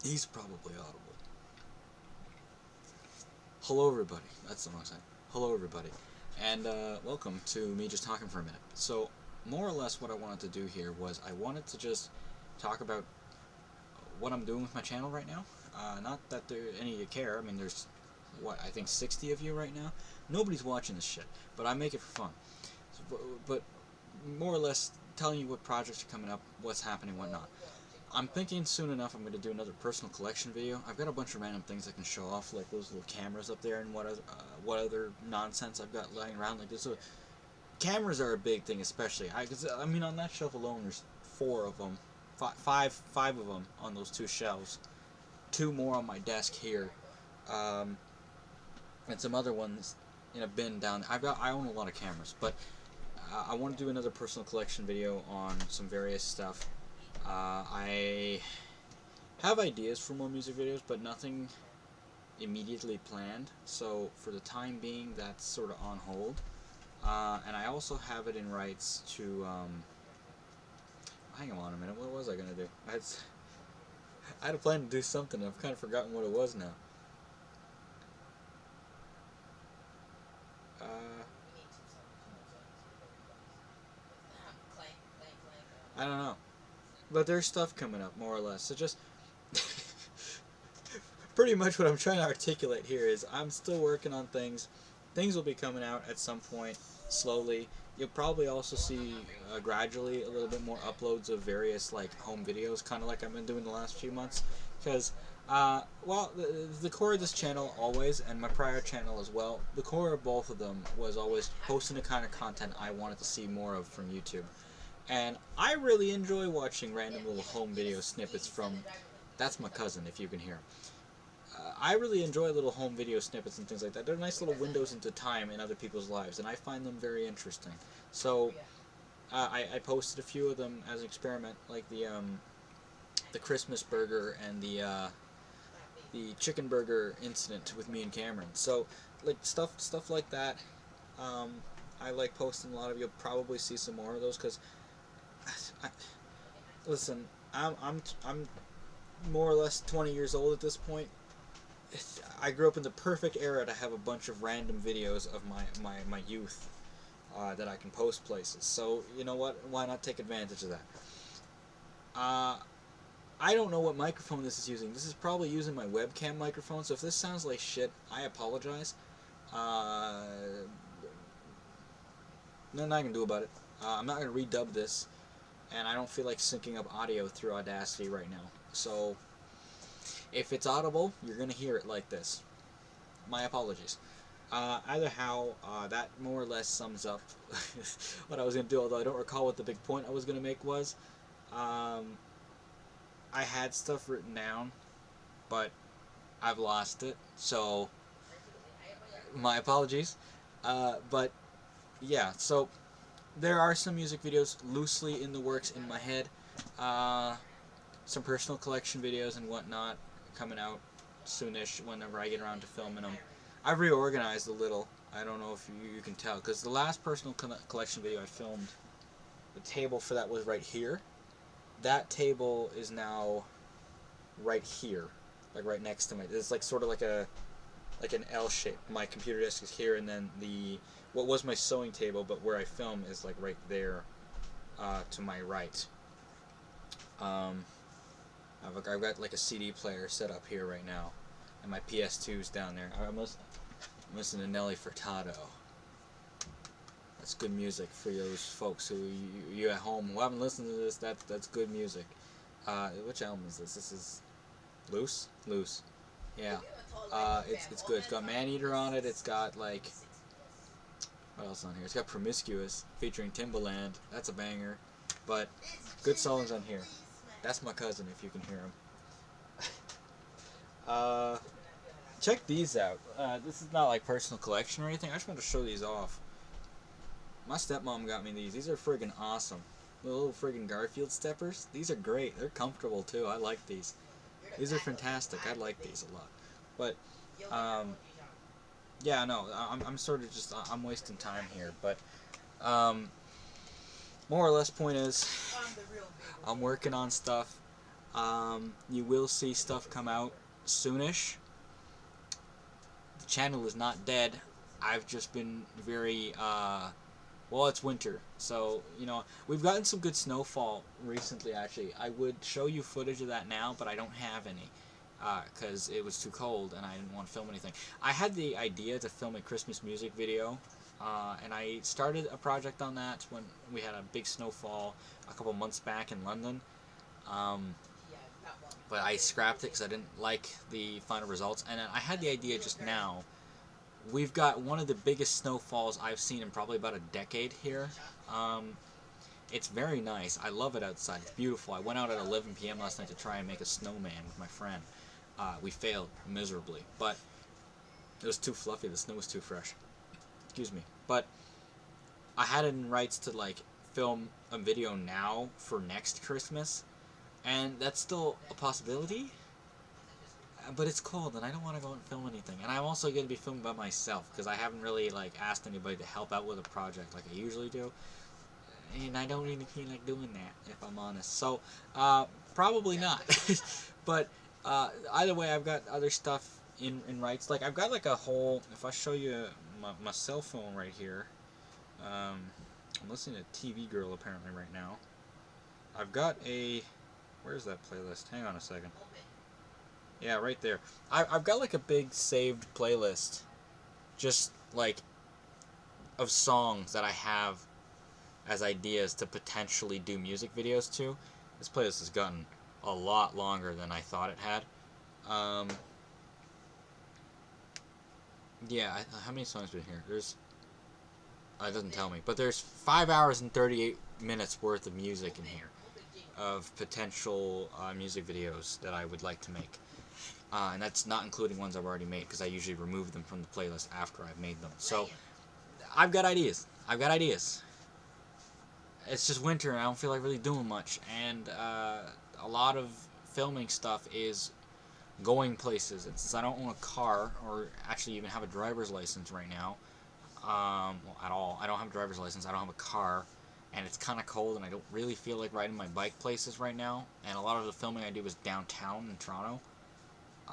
He's probably audible. Hello, everybody. That's the wrong side. Hello, everybody, and welcome to me just talking for a minute. So, more or less, what I wanted to do here was I wanted to just talk about what I'm doing with my channel right now. Not that there any of you care. I mean, there's what I think 60 of you right now. Nobody's watching this shit, but I make it for fun. So, but more or less telling you what projects are coming up, what's happening, whatnot. I'm thinking soon enough I'm going to do another personal collection video. I've got a bunch of random things I can show off, like those little cameras up there and what other nonsense I've got lying around. Like this, cameras are a big thing, especially. I mean, on that shelf alone, there's four of them, five of them on those two shelves. Two more on my desk here, um, and some other ones in a bin down. I own a lot of cameras, but I want to do another personal collection video on some various stuff. I have ideas for more music videos, but nothing immediately planned. So for the time being, that's sort of on hold. And I also have it in rights to. Hang on a minute. What was I gonna do? I had a plan to do something. I've kind of forgotten what it was now. Uh, I don't know. But there's stuff coming up, more or less. So just pretty much what I'm trying to articulate here is I'm still working on things. Things will be coming out at some point, slowly. You'll probably also see gradually a little bit more uploads of various like home videos, kind of like I've been doing the last few months. Because, well, the core of this channel always, and my prior channel as well, the core of both of them was always posting the kind of content I wanted to see more of from YouTube. And I really enjoy watching random little home video snippets from. That's my cousin, if you can hear him. I really enjoy little home video snippets and things like that. They're nice little windows into time in other people's lives, and I find them very interesting. So I posted a few of them as an experiment, like the Christmas burger and the chicken burger incident with me and Cameron. So like stuff like that. Um, I like posting a lot of. You'll probably see some more of those because, listen, I'm more or less 20 years old at this point. I grew up in the perfect era to have a bunch of random videos of my youth that I can post places. So, you know what? Why not take advantage of that? Uh, I don't know what microphone this is using. This is probably using my webcam microphone, so if this sounds like shit, I apologize. Uh, nothing I can do about it. I'm not going to redub this, and I don't feel like syncing up audio through Audacity right now. So, if it's audible, you're going to hear it like this. My apologies. Either how, that more or less sums up what I was going to do, although I don't recall what the big point I was going to make was. I had stuff written down, but I've lost it, so my apologies. But yeah, so there are some music videos loosely in the works in my head. Some personal collection videos and whatnot coming out soonish whenever I get around to filming them. I've reorganized a little. I don't know if you can tell, because the last personal collection video I filmed, the table for that was right here. That table is now right here, like right next to me. It's like sort of like an L shape. My computer desk is here, and then what was my sewing table, but where I film is like right there, to my right. I've got like a CD player set up here right now, and my PS2's down there. I'm listening to Nelly Furtado. That's good music for those folks who you at home who haven't listened to this. That's good music. Which album is this? This is Loose. Loose. Yeah. It's good. It's got Maneater on it. It's got like what else on here? It's got Promiscuous featuring Timbaland. That's a banger. But good songs on here. That's my cousin, if you can hear him. Check these out. This is not like personal collection or anything. I just want to show these off. My stepmom got me these. These are friggin' awesome. The little friggin' Garfield steppers. These are great. They're comfortable too. I like these. These are fantastic. I like these a lot. But, yeah, no, I'm sort of just, I'm wasting time here. But, more or less point is, I'm working on stuff. You will see stuff come out soonish. The channel is not dead. I've just been very, well, it's winter, so, we've gotten some good snowfall recently, actually. I would show you footage of that now, but I don't have any, because it was too cold, and I didn't want to film anything. I had the idea to film a Christmas music video, and I started a project on that when we had a big snowfall a couple months back in London, but I scrapped it because I didn't like the final results, and then I had the idea just now. We've got one of the biggest snowfalls I've seen in probably about a decade here. It's very nice. I love it outside. It's beautiful. I went out at 11 p.m. last night to try and make a snowman with my friend. We failed miserably, but it was too fluffy. The snow was too fresh. Excuse me. But I had it in rights to film a video now for next Christmas, and that's still a possibility. But it's cold, and I don't want to go and film anything. And I'm also going to be filming by myself, because I haven't really, asked anybody to help out with a project like I usually do. And I don't really feel like doing that, if I'm honest. So, probably not. But, either way, I've got other stuff in rights. I've got, a whole... If I show you my cell phone right here... I'm listening to TV Girl, apparently, right now. I've got a... Where's that playlist? Hang on a second. Yeah, right there. I've got a big saved playlist, just of songs that I have as ideas to potentially do music videos to. This playlist has gotten a lot longer than I thought it had. Yeah, how many songs been here? There's, it doesn't tell me, but there's 5 hours and 38 minutes worth of music in here, of potential music videos that I would like to make. And that's not including ones I've already made, because I usually remove them from the playlist after I've made them. So, I've got ideas. It's just winter, and I don't feel like really doing much. And a lot of filming stuff is going places. And since I don't own a car, or actually even have a driver's license right now, well, at all. I don't have a driver's license, I don't have a car, and it's kind of cold, and I don't really feel like riding my bike places right now. And a lot of the filming I do is downtown in Toronto.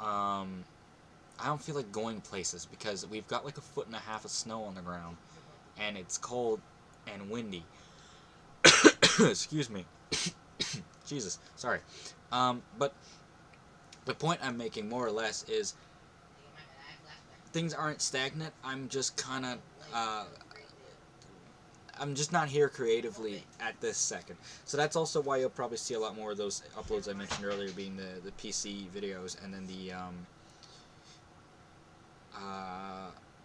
I don't feel like going places because we've got 1.5 foot of snow on the ground, and it's cold and windy. Excuse me. Jesus, sorry. But the point I'm making, more or less, is things aren't stagnant. I'm just kind of, I'm just not here creatively at this second. So that's also why you'll probably see a lot more of those uploads I mentioned earlier, being the PC videos, and then the,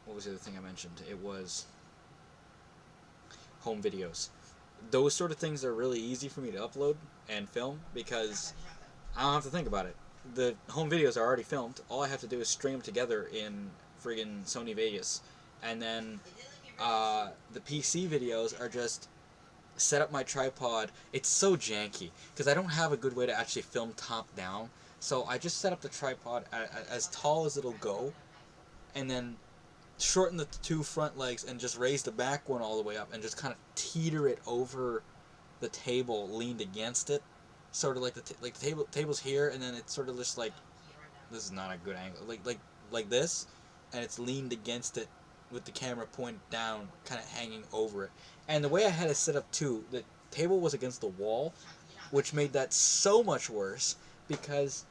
what was the other thing I mentioned? It was home videos. Those sort of things are really easy for me to upload and film because I don't have to think about it. The home videos are already filmed. All I have to do is string them together in friggin' Sony Vegas. And then the PC videos are just set up my tripod. It's so janky because I don't have a good way to actually film top down. So I just set up the tripod as tall as it'll go, and then shorten the two front legs and just raise the back one all the way up and just kind of teeter it over the table, leaned against it, sort of like the table's here, and then it's sort of just this is not a good angle, like this, and it's leaned against it with the camera pointed down, kind of hanging over it. And the way I had it set up too, the table was against the wall, which made that so much worse because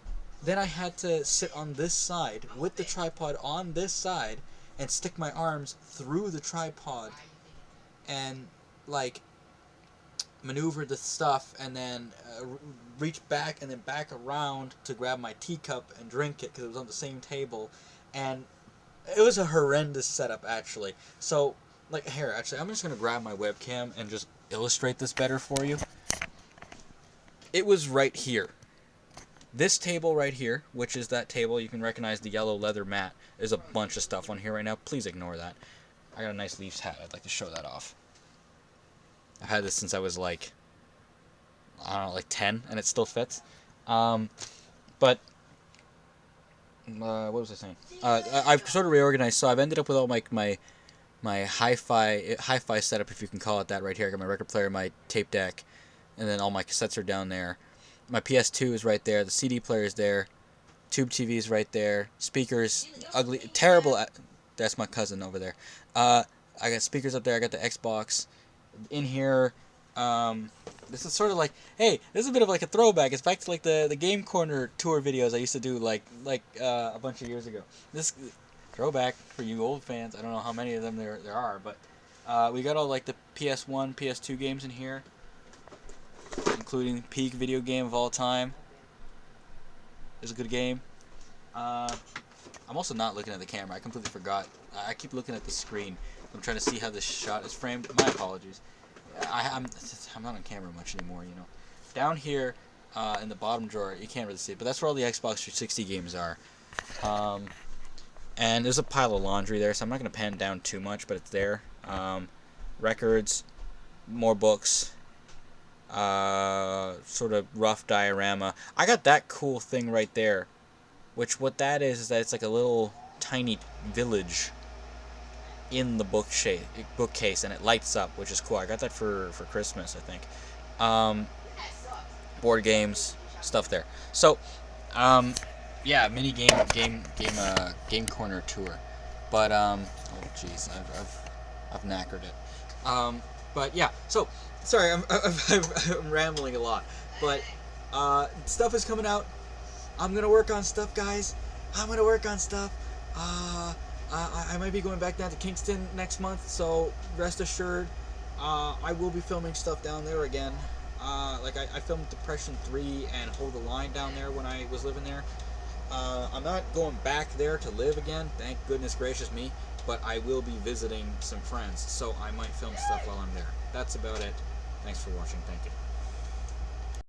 then I had to sit on this side with the tripod on this side and stick my arms through the tripod and maneuver the stuff, and then reach back and then back around to grab my teacup and drink it because it was on the same table. And it was a horrendous setup, actually. So, here, actually, I'm just going to grab my webcam and just illustrate this better for you. It was right here. This table right here, which is that table, you can recognize the yellow leather mat. There's a bunch of stuff on here right now. Please ignore that. I got a nice Leafs hat. I'd like to show that off. I've had this since I was I don't know, 10, and it still fits. But what was I saying? I've sort of reorganized, so I've ended up with all my hi-fi setup, if you can call it that, right here. I got my record player, my tape deck, and then all my cassettes are down there. my PS2 is right there. The CD player is there. Tube TV is right there. Speakers, ugly, terrible. That's my cousin over there. I got speakers up there. I got the Xbox. In here, this is sort of like, hey, this is a bit of like a throwback. It's back to like the Game Corner tour videos I used to do like a bunch of years ago. This throwback for you old fans. I don't know how many of them there are, but we got all like the PS1, PS2 games in here, including peak video game of all time. It's a good game. I'm also not looking at the camera. I completely forgot. I keep looking at the screen. I'm trying to see how this shot is framed. My apologies. I'm not on camera much anymore, you know. Down here in the bottom drawer, you can't really see it, but that's where all the Xbox 360 games are. And there's a pile of laundry there, so I'm not going to pan down too much, but it's there. Records, more books, sort of rough diorama. I got that cool thing right there, which what that is that it's like a little tiny village in the bookcase, and it lights up, which is cool. I got that for Christmas, I think. Board games, stuff there. So, yeah, mini game corner tour. But oh jeez, I've knackered it. But yeah, so sorry, I'm rambling a lot. But stuff is coming out. I'm gonna work on stuff, guys. I'm gonna work on stuff. I might be going back down to Kingston next month, so rest assured, I will be filming stuff down there again. Like I filmed Depression 3 and Hold the Line down there when I was living there. I'm not going back there to live again, thank goodness gracious me, but I will be visiting some friends, so I might film stuff while I'm there. That's about it. Thanks for watching. Thank you.